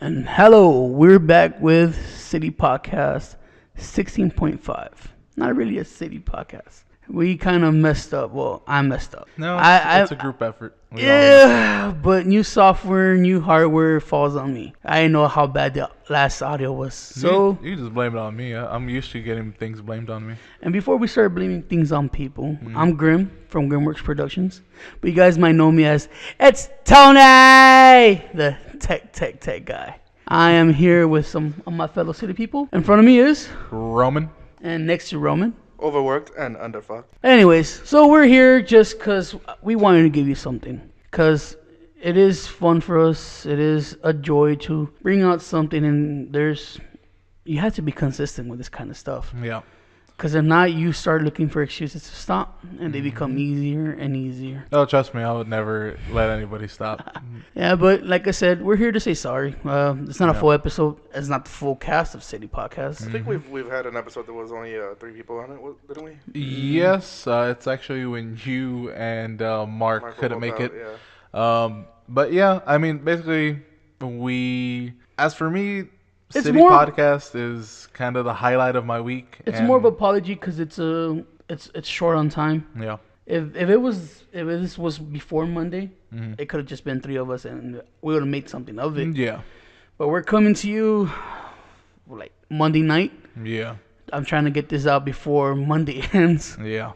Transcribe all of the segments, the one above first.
And hello, we're back with City Podcast 16.5. Not really a city podcast. We kind of messed up. Well, I messed up. No, I it's a group effort. yeah, but new software, new hardware falls on me. I didn't know how bad the last audio was. So, You just blame it on me. I'm used to getting things blamed on me. and before we start blaming things on people, I'm Grim from Grimworks Productions. But you guys might know me as It's Tony, the tech guy. I am here with some of my fellow city people. In front of me is, Roman. and next to Roman. Overworked and underfucked. Anyways, so we're here just because we wanted to give you something. Because it is fun for us. It is a joy to bring out something, and you have to be consistent with this kind of stuff. Yeah. Because if not, you start looking for excuses to stop, and they become easier and easier. Oh, trust me, I would never let anybody stop. Yeah, but like I said, we're here to say sorry. It's not a Yeah. full episode. It's not the full cast of City Podcast. I think we've had an episode that was only 3 people on it, didn't we? Yes, it's actually when you and Mark Michael couldn't make Lopez, it. Yeah. But yeah, I mean, basically, as for me, It's City more- Podcast is kind of the highlight of my week. It's and- more of an apology because it's short on time. Yeah. If this was before Monday, it could have just been 3 of us and we would have made something of it. Yeah. But we're coming to you like Monday night. Yeah. I'm trying to get this out before Monday ends. Yeah.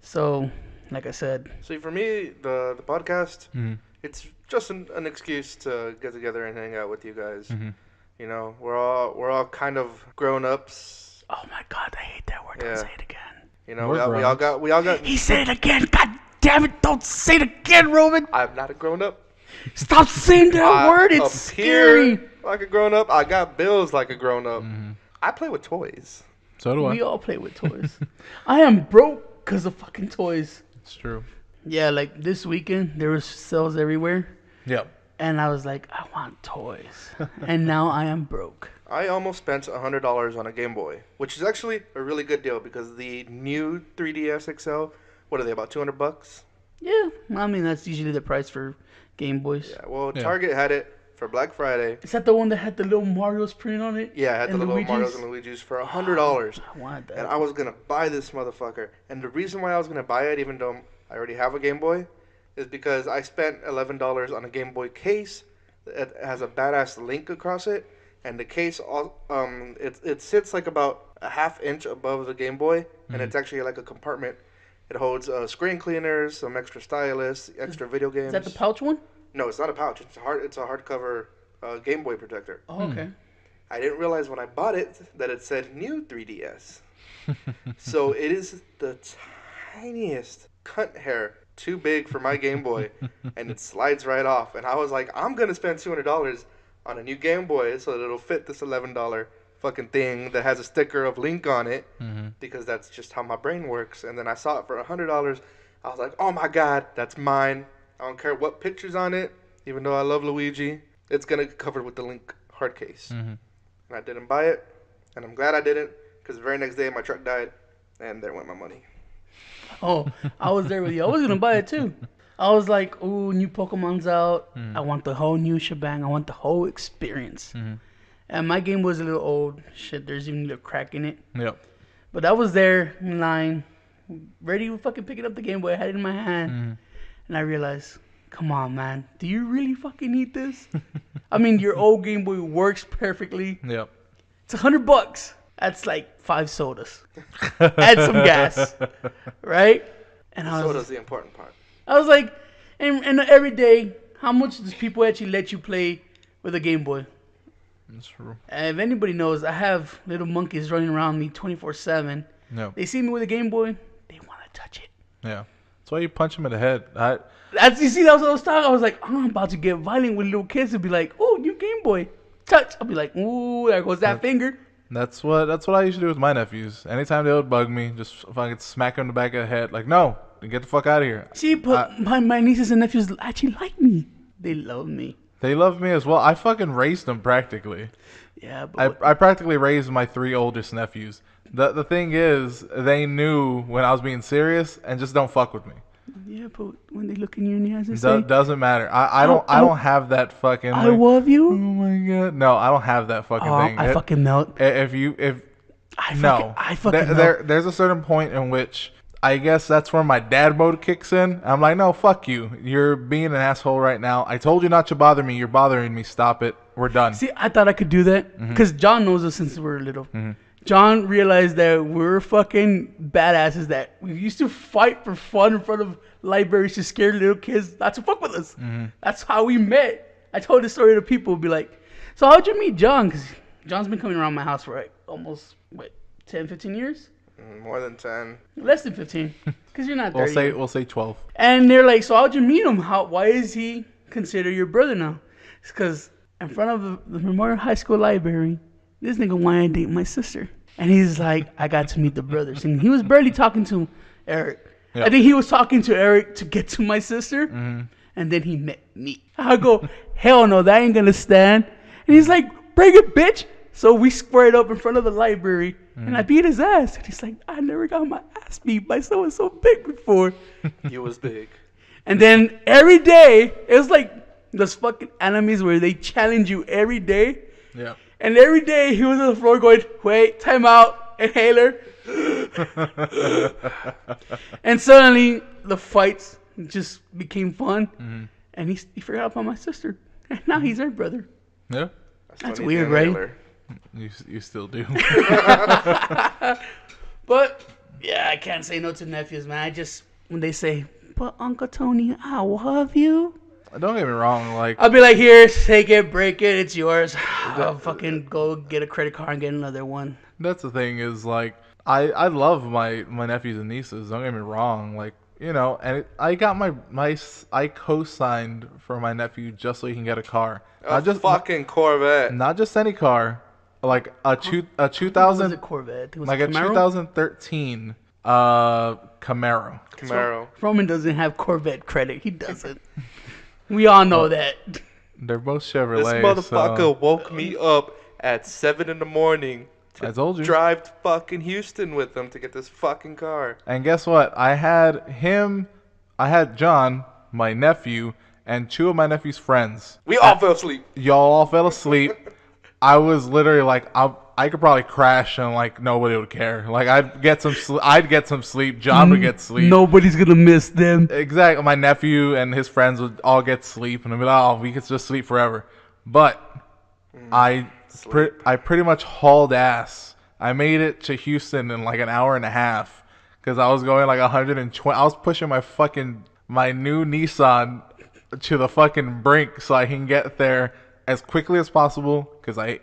So, like I said, See, for me, the podcast, Mhm. it's just an excuse to get together and hang out with you guys. Mhm. You know, we're all kind of grown ups. oh my God, I hate that word. Don't Yeah. say it again. You know, We're we all got. He said it again. God damn it! Don't say it again, Roman. I'm not a grown up. Stop saying that word. It's scary. Like a grown up. I got bills like a grown up. Mhm. I play with toys. So do I. We all play with toys. I am broke because of fucking toys. It's true. Yeah, like this weekend there was sales everywhere, Yep. and I was like, I want toys, and now I am broke. I almost spent $100 on a Game Boy, which is actually a really good deal because the new 3DS XL, what are they, about $200? Yeah, I mean that's usually the price for Game Boys. Yeah, well, Yeah. Target had it for Black Friday. Is that the one that had the little Mario's printed on it? Yeah, I had the And little Luigi's? Mario's and Luigi's for $100. I wanted that. And I was going to buy this motherfucker. And the reason why I was going to buy it, even though I already have a Game Boy, is because I spent $11 on a Game Boy case that has a badass Link across it. And the case, it sits like about a half inch above the Game Boy. And it's actually like a compartment. It holds screen cleaners, some extra stylus, extra video games. Is that the pouch one? No, it's not a pouch. It's a hardcover Game Boy protector. Oh, okay. I didn't realize when I bought it that it said new 3DS. So it is the tiniest cunt hair, too big for my Game Boy, and it slides right off. And I was like, I'm gonna spend $200 on a new Game Boy so that it'll fit this $11 fucking thing that has a sticker of Link on it, because that's just how my brain works. And then I saw it for $100. I was like, oh my god, that's mine. I don't care what picture's on it, even though I love Luigi. It's gonna get covered with the Link hard case. And I didn't buy it, and I'm glad I didn't, because the very next day my truck died, and there went my money. Oh, I was there with you. I was gonna buy it too. I was like, ooh, new Pokemon's out. I want the whole new shebang. I want the whole experience. And my game was a little old. Shit, there's even a little crack in it. Yep. But I was there in line, ready to fucking pick it up the Game Boy. I had it in my hand. And I realized, come on, man. Do you really fucking need this? I mean, your old Game Boy works perfectly. Yep. It's $100. That's like 5 sodas. Add some gas. Right? And I So was, does the important part. I was like, and every day, how much does people actually let you play with a Game Boy? That's true. And if anybody knows, I have little monkeys running around me 24/7. No. They see me with a Game Boy, they want to touch it. Yeah. That's why you punch him in the head. You see, that's what I was talking. I was like, I'm about to get violent with little kids and be like, oh, new Game Boy, touch. I'll be like, ooh, there goes that finger. That's what I used to do with my nephews. Anytime they would bug me, just fucking smack them in the back of the head. Like, no, get the fuck out of here. See, but my nieces and nephews actually like me. They love me. They love me as well. I fucking raised them practically. Yeah, but I practically raised my 3 oldest nephews. The thing is, they knew when I was being serious and just don't fuck with me. Yeah, but when they look in your eyes and say, Doesn't matter. I don't have that fucking. I Like, love oh you. my god. No, I don't have that fucking thing. I fucking melt. If no, I fucking melt. there's a certain point in which I guess that's where my dad mode kicks in. I'm like, no, fuck you. You're being an asshole right now. I told you not to bother me. You're bothering me. Stop it. We're done. See, I thought I could do that because John knows us since we were little. John realized that we're fucking badasses, that we used to fight for fun in front of libraries to scare little kids not to fuck with us. That's how we met. I told this story to people, be like, so how'd you meet John? Because John's been coming around my house for like almost, 10, 15 years? More than 10. Less than 15, because you're not 30. We'll say 12. And they're like, so how'd you meet him? Why is he considered your brother now? It's because in front of the Memorial High School library, this nigga wanted to date my sister. And he's like, I got to meet the brothers. And he was barely talking to Eric. Yep. I think he was talking to Eric to get to my sister. And then he met me. I go, hell no, that ain't going to stand. And he's like, bring it, bitch. So we squared up in front of the library. And I beat his ass. And he's like, I never got my ass beat by someone so big before. You was big. And then every day, it was like those fucking animes where they challenge you every day. Yeah. And every day he was on the floor going, wait, time out, inhaler. And suddenly the fights just became fun. And he forgot about my sister. And now he's our brother. Yeah. That's weird, right? You still do. But yeah, I can't say no to nephews, man. When they say, but Uncle Tony, I love you. Don't get me wrong, like I'll be like, here, take it, break it, it's yours. I'll fucking go get a credit card and get another one. that's the thing is like I love my nephews and nieces. Don't get me wrong, like and I got I co-signed for my nephew just so he can get a car. Not just fucking Corvette. Not just any car, like a It 2000 was a Corvette. It was like a a Camaro? 2013 Camaro. Camaro. Roman doesn't have Corvette credit. He doesn't. We all know that. They're both This Chevrolet. motherfucker woke me up at 7 in the morning to I told you. drive to fucking Houston with him to get this fucking car. And guess what? I had John, my nephew, and two of my nephew's friends. We all fell asleep. Y'all all fell asleep. I was literally like, I could probably crash and like nobody would care. Like I'd get some sleep. John would get sleep. Nobody's gonna miss them. Exactly. My nephew and his friends would all get sleep, and I'd be like, oh, we could just sleep forever. But I pretty much hauled ass. I made it to Houston in like an hour and a half because I was going like 120. I was pushing my new Nissan to the fucking brink so I can get there as quickly as possible because I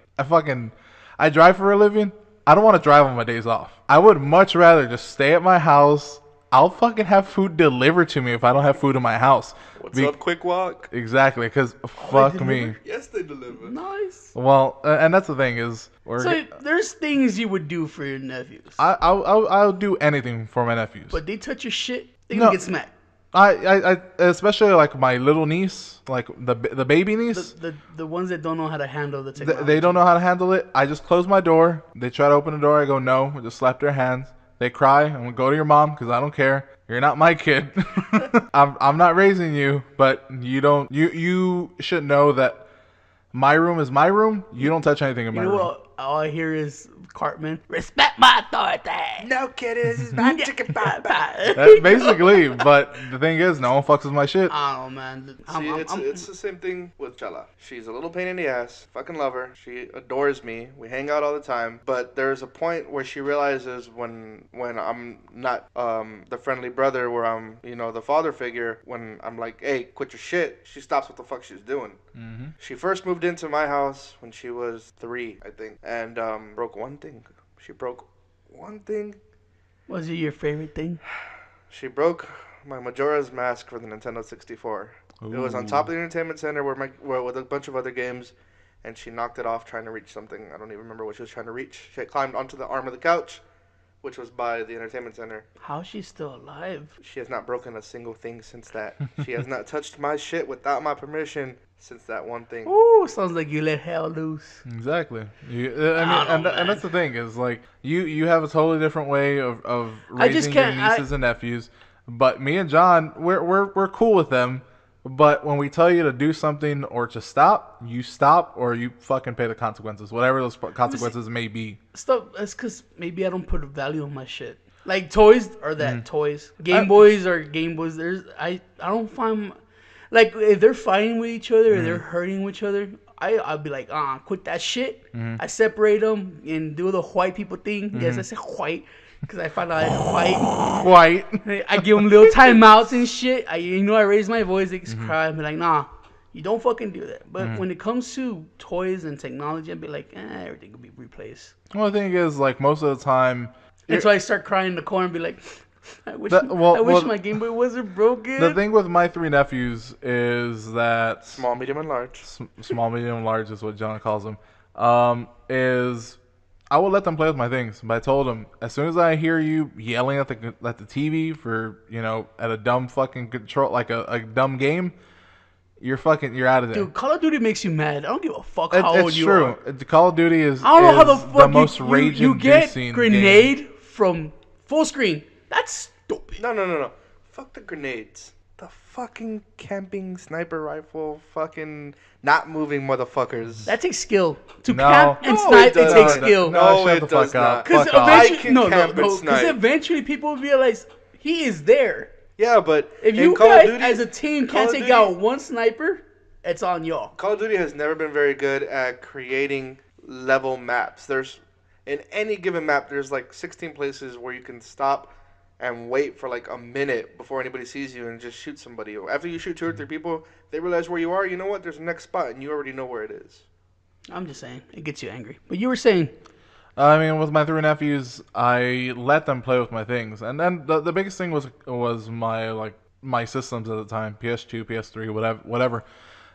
drive for a living. I don't want to drive on my days off. I would much rather just stay at my house. I'll fucking have food delivered to me if I don't have food in my house. What's up, Quick Walk? Exactly, because fuck me. Yes, they deliver. Nice. Well, and that's the thing is, So there's things you would do for your nephews. I'll do anything for my nephews. But they touch your shit, they No. gonna get smacked. I especially like my little niece, like the baby niece. The ones that don't know how to handle the technology. They don't know how to handle it. I just close my door. They try to open the door. I go no. I just slap their hands. They cry. I'm gonna go to your mom because I don't care. You're not my kid. I'm not raising you, but you should know that my room is my room. You don't touch anything in my room. What? All I hear is Cartman. Respect my authority. No, kid, this is not chicken pie pie. That's basically, but the thing is, no one fucks with my shit. I don't know, man. See, it's the same thing with Chela. She's a little pain in the ass. Fucking love her. She adores me. We hang out all the time. But there's a point where she realizes when I'm not the friendly brother, where I'm the father figure. When I'm like, hey, quit your shit. She stops what the fuck she's doing. Mm-hmm. She first moved into my house when she was 3, I think, and broke one thing. She broke one thing. Was it your favorite thing? She broke my Majora's Mask for the Nintendo 64. It was on top of the entertainment center with a bunch of other games, and she knocked it off trying to reach something. I don't even remember what she was trying to reach. She had climbed onto the arm of the couch, which was by the entertainment center. How is she still alive? She has not broken a single thing since that. She has not touched my shit without my permission since that one thing. Ooh, sounds like you let hell loose. Exactly. And that's the thing is like you have a totally different way of raising your nieces and nephews. But me and John, we're cool with them. But when we tell you to do something or to stop, you stop or you fucking pay the consequences, whatever those consequences may be. Stuff. That's because maybe I don't put a value on my shit. Like toys are that toys. Game Boys are Game Boys. I don't find like if they're fighting with each other or they're hurting with each other. I'll be like, quit that shit. I separate them and do the white people thing. Yes, I said white because I found out it's white. White. I give them little timeouts and shit. I raise my voice, they just cry. I'm like, nah, you don't fucking do that. But when it comes to toys and technology, I'd be like, everything will be replaced. Well, the thing is, like, most of the time... And so I start crying in the corner and be like, I wish my Game Boy wasn't broken. The thing with my 3 nephews is that... Small, medium, and large. Small, medium, and large is what John calls them. Is I will let them play with my things. But I told them, as soon as I hear you yelling at the TV for, at a dumb fucking control, like a dumb game... You're out of there. Dude, Call of Duty makes you mad. I don't give a fuck how old you are. It's true. Call of Duty is I don't know how the fuck most rage-inducing you get grenade game. from full screen. That's stupid. No. Fuck the grenades. The fucking camping sniper rifle, fucking not moving motherfuckers. That takes skill. To camp and snipe, it takes skill. No, it does not. Because eventually, eventually people realize he is there. Yeah, but if you guys as a team can't take out one sniper, it's on y'all. Call of Duty has never been very good at creating level maps. In any given map, there's like 16 places where you can stop and wait for like a minute before anybody sees you and just shoot somebody. After you shoot 2 or 3 people, they realize where you are. You know what? There's the next spot, and you already know where it is. I'm just saying, it gets you angry. But you were saying... I mean, with my 3 nephews, I let them play with my things, and then the biggest thing was my systems at the time, PS2, PS3, whatever.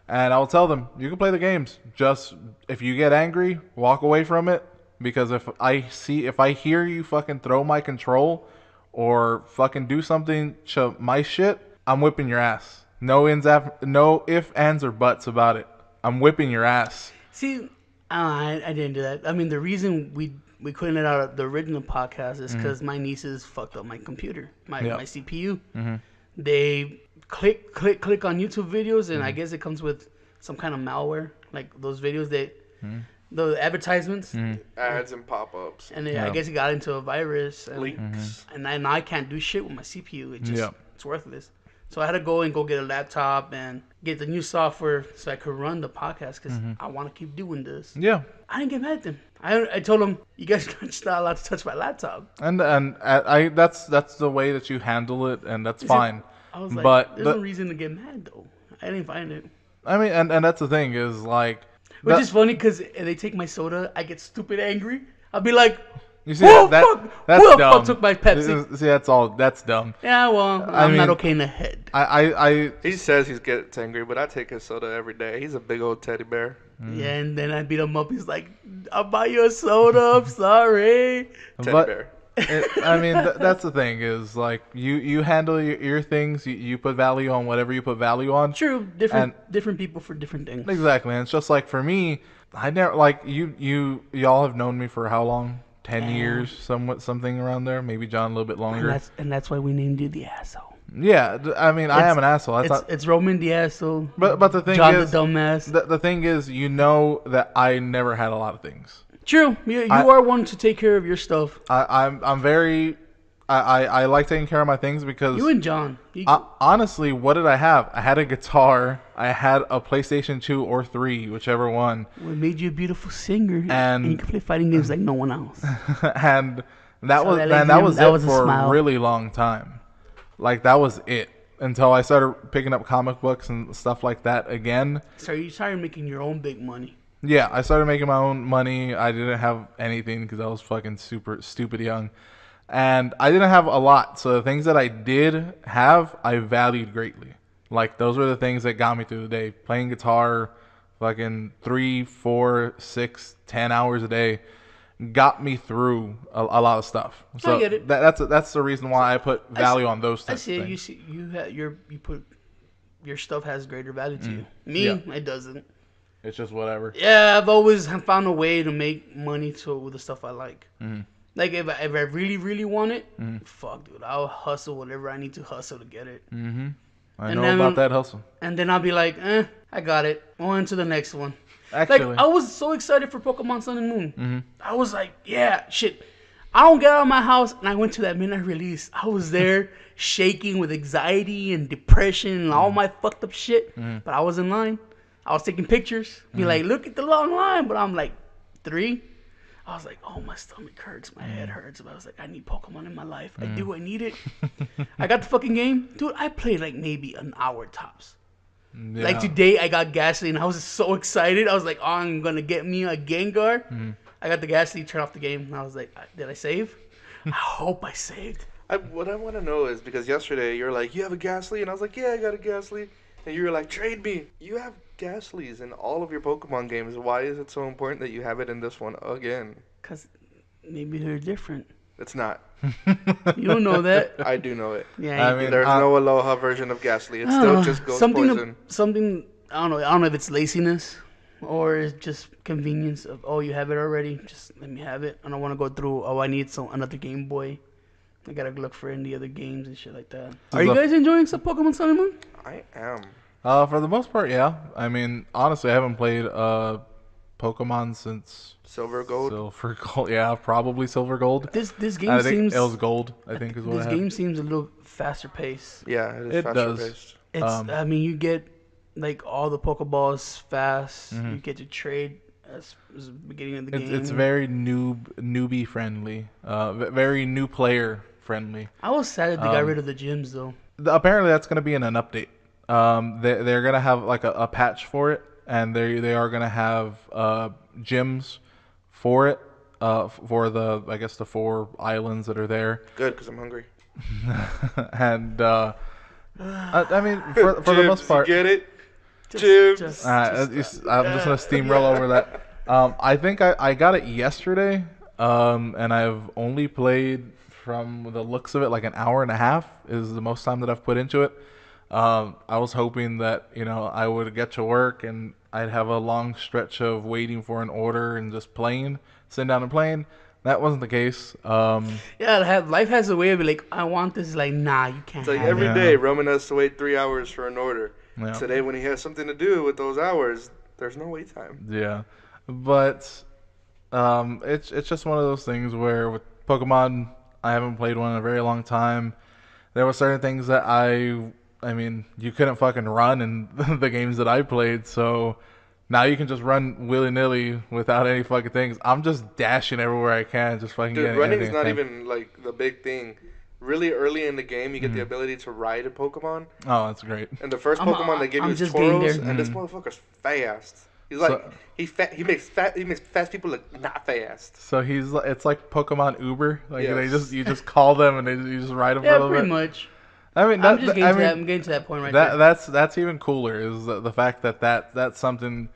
And I'll tell them, you can play the games. Just if you get angry, walk away from it, because if I hear you fucking throw my control or fucking do something to my shit, I'm whipping your ass. No ifs, ands, or buts about it. I'm whipping your ass. See. I didn't do that. I mean, the reason we couldn't let out the original podcast is because my nieces fucked up my computer, my CPU. Mm-hmm. They click on YouTube videos, and I guess it comes with some kind of malware, like those videos that the advertisements, ads and pop-ups, and I guess it got into a virus and leaks, and I can't do shit with my CPU. It's worthless. So I had to go get a laptop and get the new software so I could run the podcast because I want to keep doing this. Yeah. I didn't get mad at them. I told them, you guys are just not allowed to touch my laptop. And that's the way that you handle it, and that's fine. I was like, there's no reason to get mad, though. I didn't find it. I mean, and that's the thing is, like... Which is funny because if they take my soda, I get stupid angry. I'll be like... You see, who that's the dumb. fuck took my Pepsi? See, that's dumb. Yeah, well, I'm not okay in the head. He says he gets angry, but I take his soda every day. He's a big old teddy bear. Yeah, and then I beat him up. He's like, I'll buy you a soda. I'm sorry. Teddy bear. That's the thing is, like, you handle your things. You put value on whatever you put value on. True. Different people for different things. Exactly. And it's just like, for me, I never, like, y'all have known me for how long? 10 years, something around there. Maybe John a little bit longer. And that's why we named you the asshole. Yeah, I mean, I am an asshole. It's Roman the asshole. But the thing John is, the dumbass. The thing is, you know that I never had a lot of things. True. You are one to take care of your stuff. I'm very... I like taking care of my things because... You and John. Honestly, what did I have? I had a guitar. I had a PlayStation 2 or 3, whichever one. What made you a beautiful singer. And you can play fighting games like no one else. And that was it for a really long time. Like, that was it. Until I started picking up comic books and stuff like that again. So you started making your own big money. Yeah, I started making my own money. I didn't have anything because I was fucking super stupid young. And I didn't have a lot. So the things that I did have, I valued greatly. Like, those were the things that got me through the day. Playing guitar, fucking 3, 4, 6, 10 hours a day got me through a lot of stuff. So I get it. That's the reason why I put value on those types of things. I see. You put your stuff has greater value to you. Me, it doesn't. It's just whatever. Yeah, I've always found a way to make money with the stuff I like. Like if I really really want it, fuck, dude, I'll hustle whatever I need to hustle to get it. I And know about that hustle. And then I'll be like, I got it. On to the next one. Actually, Like I was so excited for Pokemon Sun and Moon. I was like, yeah, shit. I don't get out of my house, and I went to that midnight release. I was there shaking with anxiety and depression and all my fucked up shit. But I was in line. I was taking pictures. Be like, look at the long line. But I'm like, 3. I was like, oh, my stomach hurts. My head hurts. But I was like, I need Pokemon in my life. I do. I need it. I got the fucking game. Dude, I played like maybe an hour tops. yeah. Like today, I got Ghastly, and I was so excited. I was like, oh, I'm going to get me a Gengar. I got the Ghastly, turned off the game, and I was like, did I save? I hope I saved. What I want to know is, because yesterday you're like, you have a Ghastly? And I was like, yeah, I got a Ghastly. And you were like, trade me. You have Ghastlies in all of your Pokemon games. Why is it so important that you have it in this one again? Because maybe they're different. It's not. You don't know that. I do know it. Yeah, I mean, There's no Aloha version of Ghastly. It's still just Ghost Poison. Something, I don't know. I don't know if it's laziness or it's just convenience of, oh, you have it already. Just let me have it. I don't want to go through, oh, I need another Game Boy. I got to look for any other games and shit like that. Are you guys enjoying some Pokemon Sun and Moon? I am. For the most part, yeah. I mean, honestly, I haven't played Pokemon since Silver Gold. Silver Gold. Yeah, probably Silver Gold. This game I think seems... it was Gold, I think is what This I had. game seems a little faster paced. Yeah, it is It faster does. paced. It's, I mean, you get like all the Pokeballs fast. You get to trade as the beginning of the game. It's very newbie friendly. Very new player friendly. I was sad that they got rid of the gyms though. Apparently, that's going to be in an update. They're going to have like a patch for it, and they are going to have gyms for it. For the, I guess, the 4 islands that are there. Good, because I'm hungry. And I mean, for the most part, You get it? I'm just gonna steamroll over that. I think I got it yesterday, and I've only played, from the looks of it, like an hour and a half is the most time that I've put into it. I was hoping that I would get to work and I'd have a long stretch of waiting for an order and just sitting down and playing. That wasn't the case. Yeah, life has a way of like, I want this. Like, nah, you can't. It's like have every it. day Roman has to wait 3 hours for an order. Yeah. Today, when he has something to do with those hours, there's no wait time. Yeah, but it's just one of those things where with Pokemon, I haven't played one in a very long time. There were certain things that I mean, you couldn't fucking run in the games that I played, so now you can just run willy-nilly without any fucking things. I'm just dashing everywhere I can, just fucking Dude, getting running is anything. not even like the big thing. Really early in the game, you get the ability to ride a Pokemon. Oh, that's great. And the first Pokemon they give you is just getting Tauros, there. and this motherfucker's fast. He's like he makes fast people look not fast. So it's like Pokemon Uber. Like Yes. you just call them and you just ride them for a Yeah, little pretty bit. much. I mean, I'm getting to that point right there. that's even cooler is the fact that's something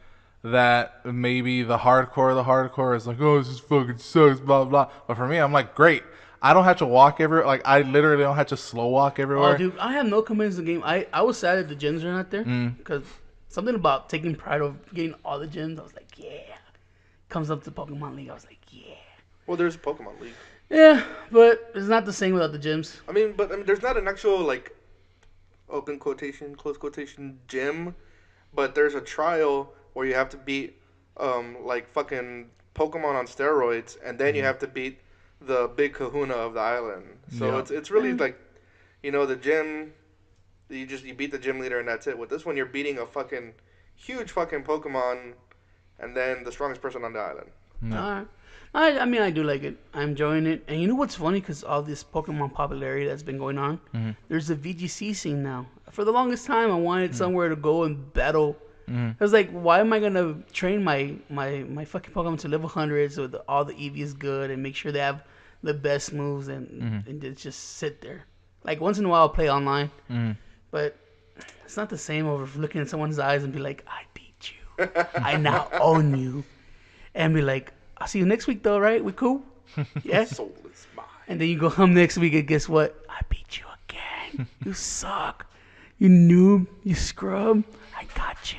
that maybe the hardcore is like, oh, this is fucking sucks, blah blah. But for me, I'm like, great. I don't have to walk everywhere. Like, I literally don't have to slow walk everywhere. Oh, dude, I have no complaints in the game. I was sad that the gyms are not there because something about taking pride of getting all the gyms. I was like, yeah. Comes up to Pokemon League. I was like, yeah. Well, there's a Pokemon League. Yeah, but it's not the same without the gyms. I mean, there's not an actual like open quotation, close quotation gym, but there's a trial where you have to beat like fucking Pokemon on steroids, and then you have to beat the big kahuna of the island. So it's really like, the gym, you beat the gym leader and that's it. With this one, you're beating a fucking huge fucking Pokemon and then the strongest person on the island. No. Alright. I mean, I do like it. I'm enjoying it. And you know what's funny? Because all this Pokemon popularity that's been going on, there's a VGC scene now. For the longest time, I wanted somewhere to go and battle. I was like, why am I going to train my fucking Pokemon to level 100 so that all the EV is good and make sure they have the best moves and just sit there? Like, once in a while, I'll play online. But it's not the same over looking in someone's eyes and be like, I beat you. I now own you. And be like, I'll see you next week, though, right? We cool? Yeah? Soul is mine. And then you go home next week and guess what? I beat you again. You suck. You noob. You scrub. I got you.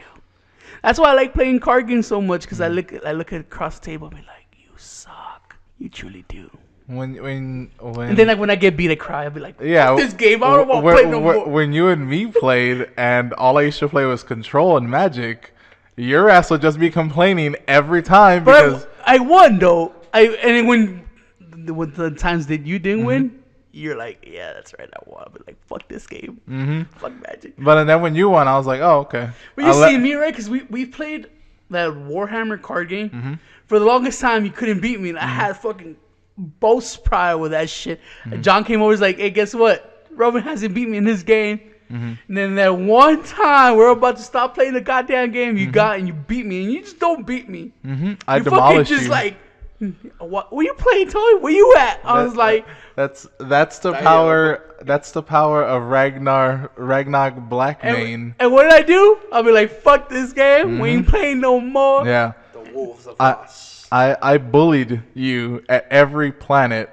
That's why I like playing card games so much, because I look at across the table and be like, you suck. You truly do. And then like when I get beat, I cry. I'll be like, yeah, fuck this game. I don't want to play no more. When you and me played, and all I used to play was Control and Magic, your ass would just be complaining every time because I won though. And then when the times that you didn't win, you're like, yeah, that's right, I won. But like, fuck this game. Fuck Magic. But then when you won, I was like, oh, okay. But you see me, right? Because we played that Warhammer card game. For the longest time, you couldn't beat me. And I had fucking boast pride with that shit. And John came over, was like, hey, guess what? Roman hasn't beat me in this game. And then that one time we're about to stop playing the goddamn game, you got and you beat me, and you just don't beat me. I you demolished fucking just you. like, what? Were you playing, Tony? Where you at? I was like, that's the power. That's the power of Ragnar Blackmane. And what did I do? I'll be like, fuck this game. We ain't playing no more. Yeah. The wolves of us. I bullied you at every planet.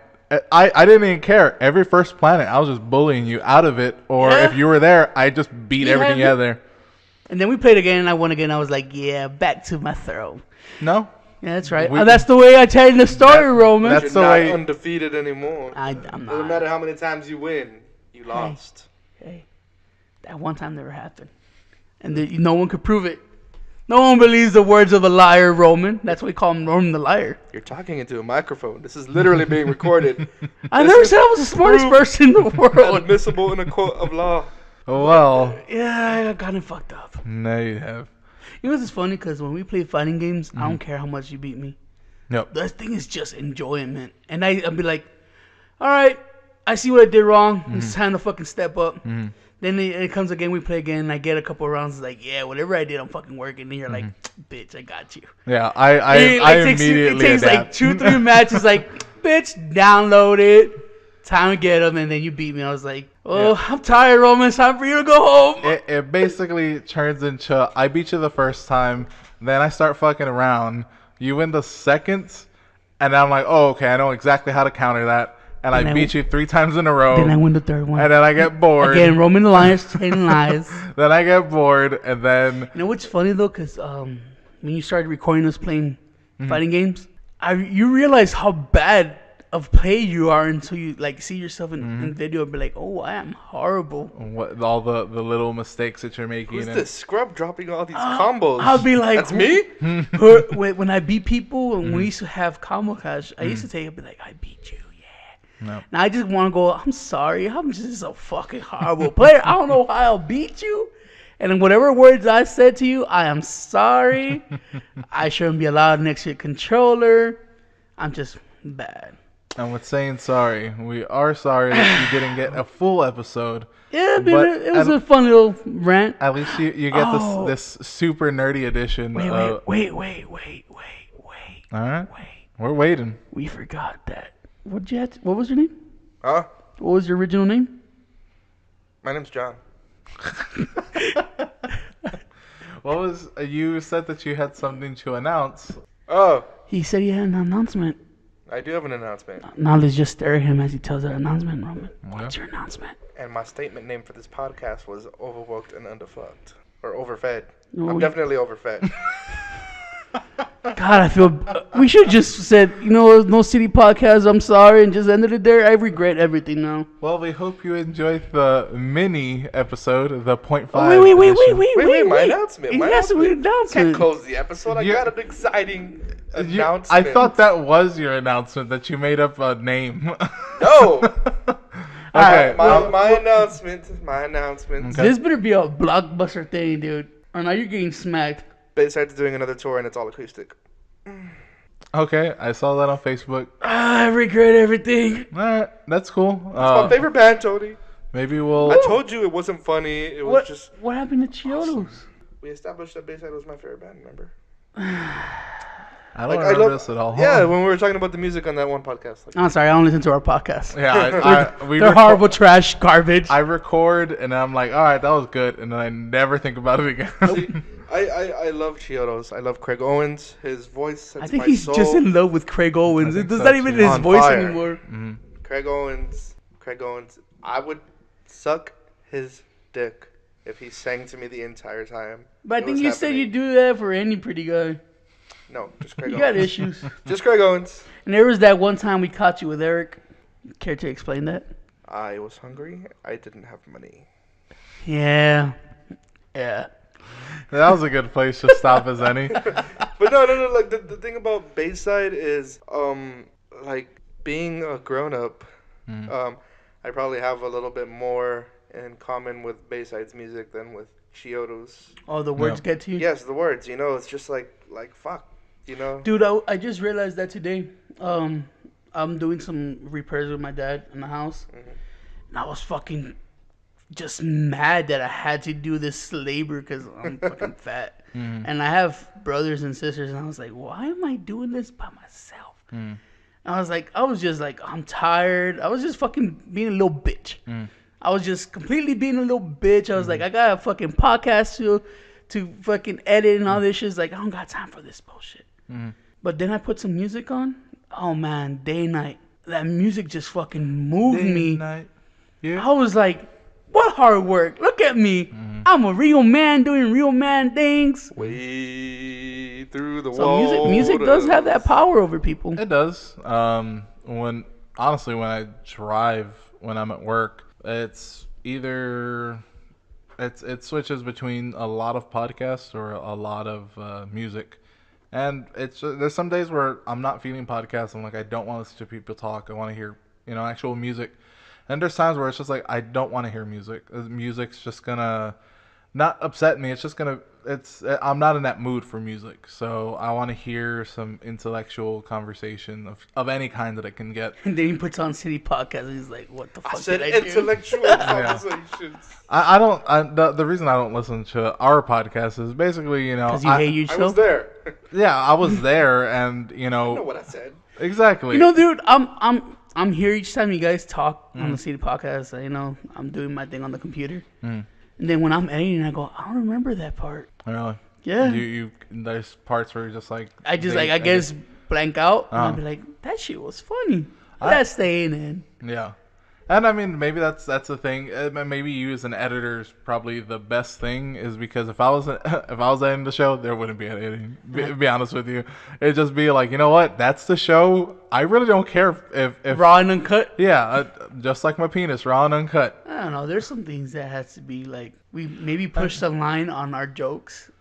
I didn't even care. Every first planet, I was just bullying you out of it. Or if you were there, I just beat everything you had there. And then we played again, and I won again. I was like, yeah, back to my throne. No. Yeah, that's right. That's the way I tell you the story, Roman. That's You're the not way. undefeated anymore. I'm Doesn't not. matter how many times you win, you lost. Hey, that one time never happened. And no one could prove it. No one believes the words of a liar, Roman. That's why we call him Roman the liar. You're talking into a microphone. This is literally being recorded. I never said I was the smartest person in the world. Admissible in a court of law. Well. Yeah, I got it fucked up. No, you have. You know what's funny? Because when we play fighting games, I don't care how much you beat me. Nope. The thing is just enjoyment. And I'll be like, all right, I see what I did wrong. It's time to fucking step up. Then it comes again, we play again, and I get a couple of rounds. It's like, yeah, whatever I did, I'm fucking working. And you're like, bitch, I got you. Yeah, I immediately It takes adapt. like 2-3 matches. Like, bitch, download it. Time to get them, and then you beat me. I was like, oh, I'm tired, Roman. It's time for you to go home. It basically turns into I beat you the first time, then I start fucking around. You win the second, and I'm like, oh, okay, I know exactly how to counter that. And I beat you 3 times in a row. Then I win the third one. And then I get bored. Again, Roman the Lions, telling lies. Then I get bored, and then... You know what's funny, though? Because when you started recording us playing fighting games, you realize how bad of play you are until you like see yourself in video and be like, oh, I am horrible. What, all the little mistakes that you're making. Who's this scrub dropping all these combos? I'll be like, that's me? When I beat people, and we used to have combo cash, I used to take it and be like, I beat you. No. Now I just want to go, I'm sorry. I'm just a fucking horrible player. I don't know how I'll beat you. And whatever words I said to you, I am sorry. I shouldn't be allowed next to your controller. I'm just bad. And with saying sorry, we are sorry that you didn't get a full episode. Yeah, but it was a fun little rant. At least you get this super nerdy edition. Wait. All right. We're waiting. We forgot that. What was your name? Huh? What was your original name? My name's John. What was you said that you had something to announce? Oh, He said he had an announcement. I do have an announcement. Now let's just stare at him as he tells that announcement, Roman. What's your announcement? And my statement name for this podcast was overworked and underfucked. Or overfed. No, I'm definitely overfed. God, I feel we should just said, no city podcast. I'm sorry, and just ended it there. I regret everything now. Well, we hope you enjoyed the mini episode, the 0.5. Wait, my announcement. Yes, we announcement. Can't close the episode. I got an exciting announcement. I thought that was your announcement, that you made up a name. No. Okay. My announcement. My announcement. Okay. This better be a blockbuster thing, dude. Or now you're getting smacked. They started doing another tour and it's all acoustic. Okay, I saw that on Facebook. I regret everything. All right, that's cool. It's my favorite band, Tony. Maybe we'll... I told you it wasn't funny. It was just... What happened to Chiodos? We established that Bayside was my favorite band, remember? I don't remember this at all. Yeah, when we were talking about the music on that one podcast. I'm sorry, I don't listen to our podcast. Yeah, they're horrible, trash, garbage. I record and I'm like, all right, that was good, and then I never think about it again. I love Chiodos. I love Craig Owens. His voice sets I think my he's soul. just in love with Craig Owens. It's not even his On voice fire. anymore. Mm-hmm. Craig Owens. I would suck his dick if he sang to me the entire time. But I think you said you'd do that for any pretty guy. No, just Craig You Owens. got issues. Just Craig Owens. And there was that one time we caught you with Eric. Care to explain that? I was hungry. I didn't have money. Yeah. Yeah. That was a good place to stop as any. But no. Like the thing about Bayside is, like being a grown up, I probably have a little bit more in common with Bayside's music than with Chiodo's. Oh, the words get to you? Yes, the words. You know, it's just like fuck. You know. Dude, I just realized that today. I'm doing some repairs with my dad in the house. And I was fucking just mad that I had to do this labor because I'm fucking fat. And I have brothers and sisters, and I was like, why am I doing this by myself? And I was just like, I'm tired. I was just fucking being a little bitch. I was just completely being a little bitch. I was like, I got a fucking podcast to fucking edit and all this shit. It's like, I don't got time for this bullshit. But then I put some music on. Oh man, day and night. That music just fucking moved me. Yeah. I was like, what hard work? Look at me. I'm a real man doing real man things. Way through the So music does have that power over people. It does. When I drive when I'm at work, it's either it switches between a lot of podcasts or a lot of music. And there's some days where I'm not feeling podcasts. I'm like, I don't want to listen to people talk. I want to hear, actual music. And there's times where it's just like, I don't want to hear music. Music's just gonna not upset me. It's just gonna, I'm not in that mood for music. So I want to hear some intellectual conversation of any kind that I can get. And then he puts on City Podcast and he's like, what the fuck I said did I do? intellectual conversations. The reason I don't listen to our podcast is basically, Because you hate yourself? I was there. Yeah, I was there, and I know what I said. exactly. Dude, I'm here each time you guys talk on the City Podcast. I'm doing my thing on the computer, and then when I'm editing, I go, I don't remember that part. Really? Yeah. You there's parts where you're just like I guess blank out, and I'll be like, that shit was funny. That's staying in. Yeah. And I mean, maybe that's the thing. Maybe you as an editor is probably the best thing, is because if I was editing the show, there wouldn't be editing. Be honest with you, it'd just be like, you know what? That's the show. I really don't care if Raw and uncut. Yeah, just like my penis, raw and uncut. I don't know. There's some things that has to be like, we maybe push the line on our jokes.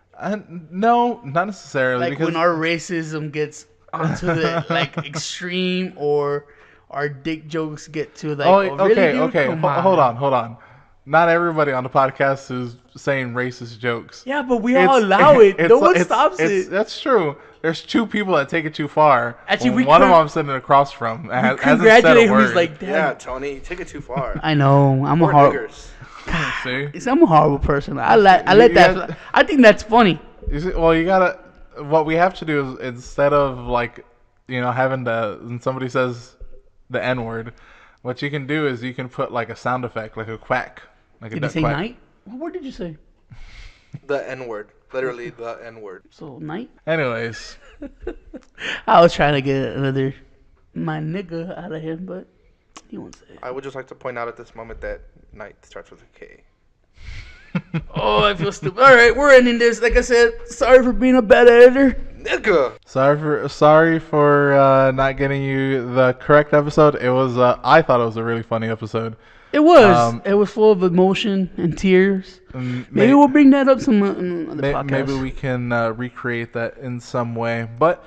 No, not necessarily. Like because when our racism gets onto the like extreme, or our dick jokes get to like. Okay. Come on. Hold on. Not everybody on the podcast is saying racist jokes. Yeah, but we all allow it. No one stops it. That's true. There's two people that take it too far. Actually, one of them I'm sitting across from. Hasn't said a Congratulate word. who's like, damn. Yeah, Tony, you take it too far. I know. I'm a Poor horrible. niggers. See? I'm a horrible person. I let that. I think that's funny. You see, well, you gotta. What we have to do is, instead of like, having when somebody says the N word, what you can do is you can put like a sound effect, like a quack, like Did a you duck say quack. night? What word did you say? The N word. Literally the N word. So night. Anyways, I was trying to get another my nigga out of him, but he won't say it. I would just like to point out at this moment that night starts with a K. Oh, I feel stupid. All right, we're ending this. Like I said, sorry for being a bad editor. Nigga. sorry for not getting you the correct episode. It was I thought it was a really funny episode. It was. It was full of emotion and tears. Maybe we'll bring that up some other podcast. Maybe we can recreate that in some way. But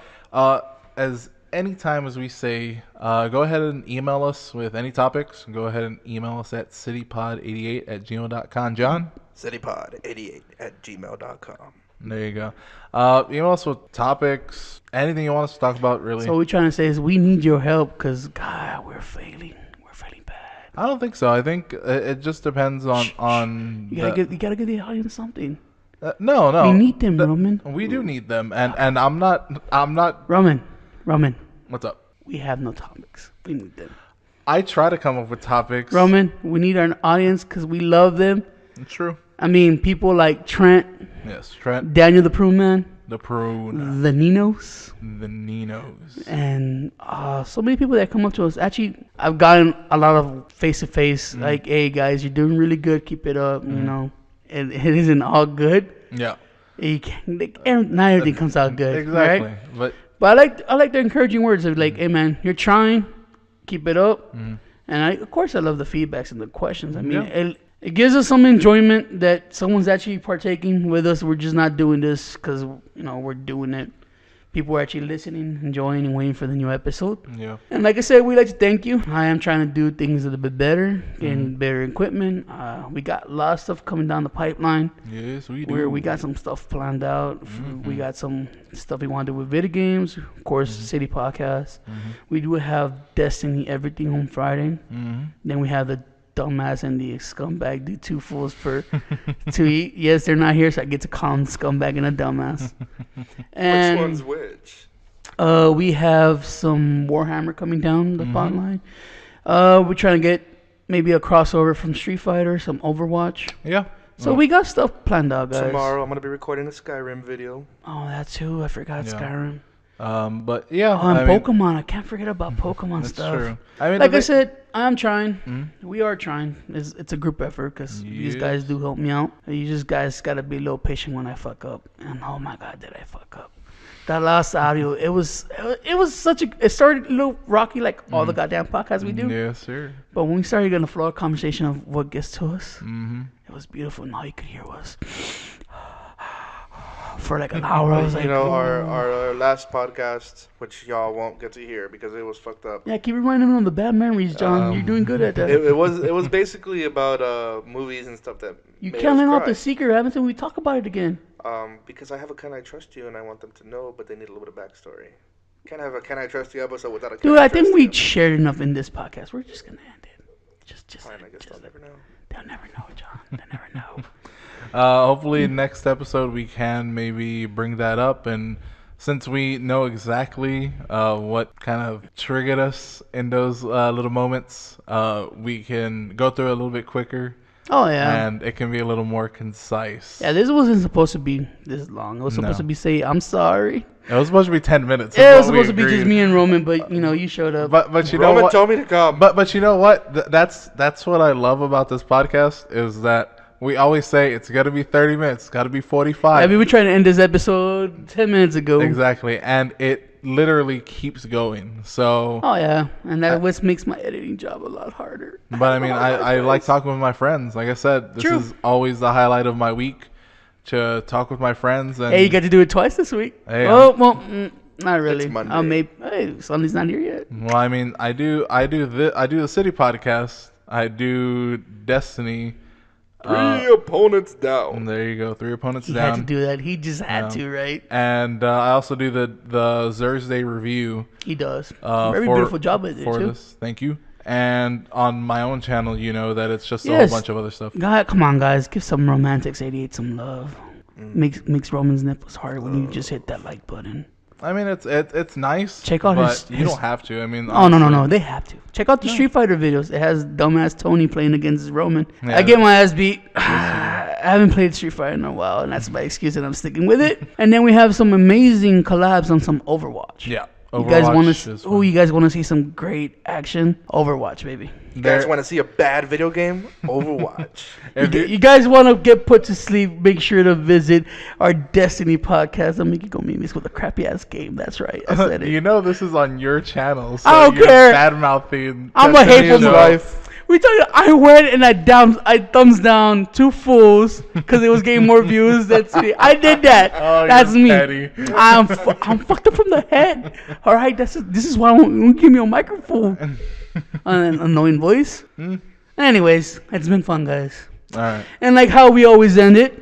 as anytime as we say, go ahead and email us with any topics. Go ahead and email us at citypod88@gmail.com. John? citypod88@gmail.com. There you go. Email us with topics, anything you want us to talk about, really. So what we're trying to say is we need your help because, God, we're failing. We're failing bad. I don't think so. I think it just depends on You gotta give the audience something. No. We need them, Roman. We do need them, and I'm not. Roman. What's up? We have no topics. We need them. I try to come up with topics. Roman, we need our audience because we love them. It's true. I mean, people like Trent. Yes, Trent. Daniel the Prune Man. The Prune. The Ninos. The Ninos. And so many people that come up to us. Actually, I've gotten a lot of face-to-face, like, hey, guys, you're doing really good. Keep it up, you know. And it isn't all good. Yeah. You can't, not everything comes out good. Exactly. Right? But I like the encouraging words of like, hey man, you're trying, keep it up. And of course I love the feedbacks and the questions. I mean, it gives us some enjoyment that someone's actually partaking with us. We're just not doing this because we're doing it. People are actually listening, enjoying, and waiting for the new episode. Yeah. And like I said, we'd like to thank you. I am trying to do things a little bit better, getting better equipment. We got a lot of stuff coming down the pipeline. Yes, we do. We got some stuff planned out. We got some stuff we want to do with video games. Of course, City Podcast. We do have Destiny Everything on Friday. Then we have the dumbass and the scumbag do two fools to eat. Yes, they're not here, so I get to call them scumbag and a dumbass. And which one's which? We have some Warhammer coming down the bottom line. We're trying to get maybe a crossover from Street Fighter, some Overwatch. Yeah. So we got stuff planned out, guys. Tomorrow I'm gonna be recording a Skyrim video. Oh, that too. I forgot Skyrim. But yeah, Pokemon. I can't forget about Pokemon stuff. True. I mean, like I said, I'm trying. We are trying. It's a group effort because these guys do help me out. You guys gotta be a little patient when I fuck up. And oh my God, did I fuck up? That last audio, it was such a. It started a little rocky, like all the goddamn podcasts we do. Yes, sir. But when we started getting a flow of conversation of what gets to us, it was beautiful. And all you could hear was. For like an hour, I was like, our last podcast, which y'all won't get to hear because it was fucked up. Yeah, keep reminding them of the bad memories, John. You're doing good at that. It was basically about movies and stuff that you can't let out the secret, haven't we talk about it again? Because I have a Can I Trust You and I want them to know, but they need a little bit of backstory. Can't have a Can I Trust You episode without a Can Dude, I I think Trust we You. shared enough in this podcast. We're just gonna end it. Just fine. I guess they'll never know. They'll never know, John. They'll never know. Hopefully next episode we can maybe bring that up, and since we know exactly what kind of triggered us in those little moments, we can go through it a little bit quicker. Oh yeah, and it can be a little more concise. Yeah, this wasn't supposed to be this long. It was supposed to be say I'm sorry. It was supposed to be 10 minutes. It was supposed to be just me and Roman, but you showed up. But you Roman know what? told me to come. But you know what? That's what I love about this podcast is that. We always say it's got to be 30 minutes. It's got to be 45. I mean, we tried to end this episode 10 minutes ago. Exactly. And it literally keeps going. So. Oh, yeah. And that what makes my editing job a lot harder. But, I mean, I like talking with my friends. Like I said, this is always the highlight of my week to talk with my friends. And hey, you got to do it twice this week. Hey, not really. It's Monday. Hey, Sunday's not here yet. Well, I mean, I do the City Podcast. I do Destiny. 3 opponents down. And there you go, 3 opponents down. He had to do that. He just had to, right? And I also do the Thursday review. He does. Very beautiful job with it too. This. Thank you. And on my own channel, you know that it's just a whole bunch of other stuff. God, come on, guys, give some Romantics 88 some love. Makes Roman's nipples hard when you just hit that like button. I mean, it's nice. Check out but you don't have to. I mean, oh no, they have to. Check out the Street Fighter videos. It has dumbass Tony playing against Roman. Yeah, I get my ass beat. I haven't played Street Fighter in a while, and that's my excuse, and I'm sticking with it. And then we have some amazing collabs on some Overwatch. Yeah. You guys want to see some great action? Overwatch, baby. You guys want to see a bad video game? Overwatch. You guys want to get put to sleep? Make sure to visit our Destiny podcast. I'll make you go meet me with a crappy ass game. That's right. I said it. You know this is on your channel, so I don't care. Bad mouthing. I'm a hateful life. We tell you, I went and I thumbs down 2 fools because it was getting more views than City. I did that. Oh, that's me. Petty. I'm fucked up from the head. All right, this is why I won't give me a microphone. An annoying voice. Anyways, it's been fun, guys. All right. And like how we always end it,